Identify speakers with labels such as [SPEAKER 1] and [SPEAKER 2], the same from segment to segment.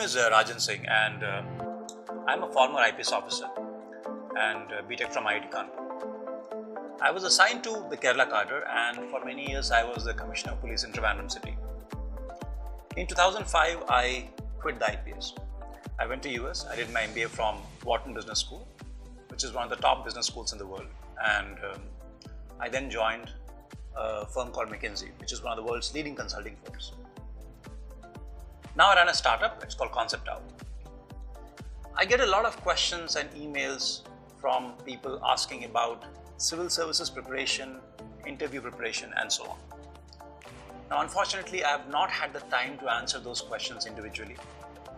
[SPEAKER 1] is Rajan Singh, and I'm a former IPS officer and BTech from IIT Kanpur. I was assigned to the Kerala cadre, and for many years I was the Commissioner of Police in Trivandrum city. In 2005, I quit the IPS. I went to US. I did my MBA from Wharton Business School, which is one of the top business schools in the world, and I then joined a firm called McKinsey, which is one of the world's leading consulting firms. Now I run a startup. It's called ConceptOwl. I get a lot of questions and emails from people asking about civil services preparation, interview preparation, and so on. Now, unfortunately, I have not had the time to answer those questions individually,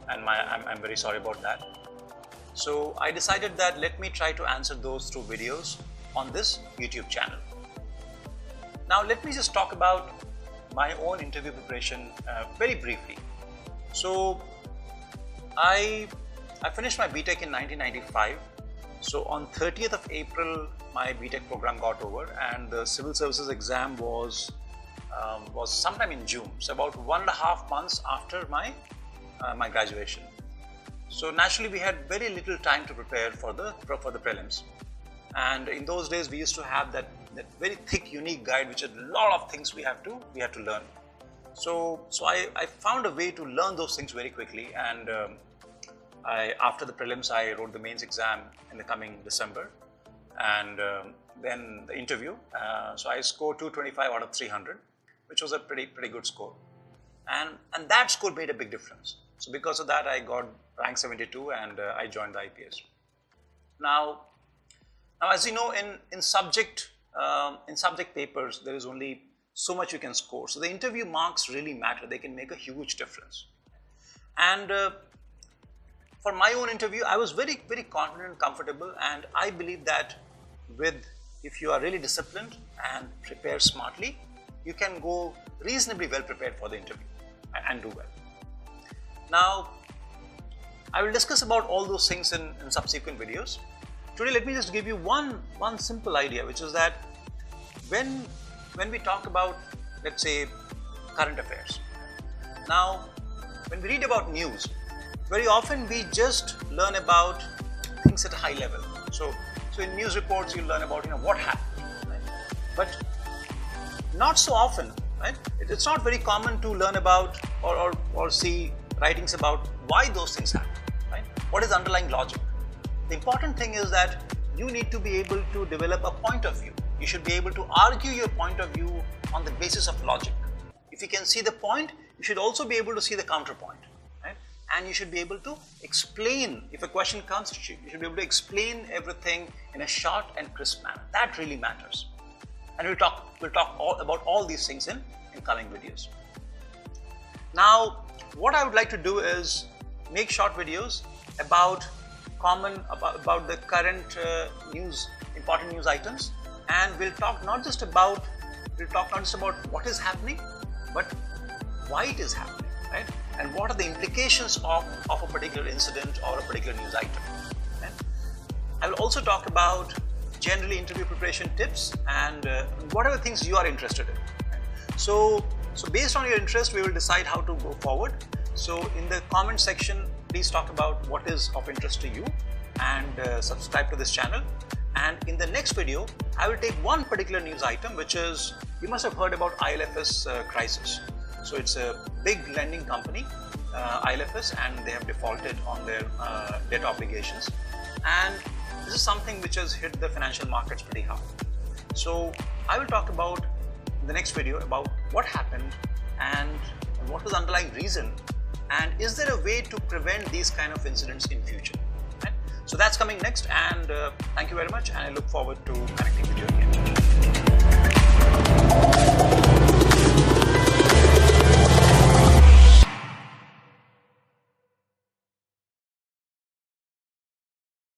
[SPEAKER 1] and I'm very sorry about that. So I decided that let me try to answer those through videos on this YouTube channel. Now, let me just talk about my own interview preparation very briefly. So I finished my BTech in 1995. So on 30th of April, my BTech program got over, and the civil services exam was sometime in June, so about 1.5 months after my graduation. So naturally, we had very little time to prepare for the prelims. And in those days, we used to have that very thick, unique guide, which had a lot of things we had to learn. So I found a way to learn those things very quickly, and after the prelims, I wrote the mains exam in the coming December, and then the interview. So I scored 225 out of 300, which was a pretty good score, and that score made a big difference. So because of that, I got rank 72, and I joined the IPS. Now, as you know, in subject papers, there is only so much you can score. So the interview marks really matter. They can make a huge difference. And for my own interview, I was very confident and comfortable, and I believe that if you are really disciplined and prepare smartly, you can go reasonably well prepared for the interview and do well. Now, I will discuss about all those things in subsequent videos. Today, let me just give you one simple idea, which is that when we talk about, let's say, current affairs. Now, when we read about news, very often we just learn about things at a high level. So in news reports, you learn about what happened, right? But not so often, right? It's not very common to learn about or see writings about why those things happen, right? What is the underlying logic? The important thing is that you need to be able to develop a point of view. You should be able to argue your point of view on the basis of logic. If you can see the point, you should also be able to see the counterpoint, right? And you should be able to explain, if a question comes to you, you should be able to explain everything in a short and crisp manner. That really matters. And we'll talk about all these things in coming videos. Now, what I would like to do is make short videos about the current important news items, and we'll talk not just about what is happening, but why it is happening, right? And what are the implications of a particular incident or a particular news item. Right? I will also talk about generally interview preparation tips and whatever things you are interested in. Right? So based on your interest, we will decide how to go forward. So in the comment section, please talk about what is of interest to you, and subscribe to this channel. And in the next video, I will take one particular news item, which is, you must have heard about IL&FS crisis. So it's a big lending company, IL&FS, and they have defaulted on their debt obligations. And this is something which has hit the financial markets pretty hard. So I will talk about in the next video about what happened and what was the underlying reason, and is there a way to prevent these kind of incidents in future. Right? So that's coming next, and thank you very much, and I look forward to connecting with you again.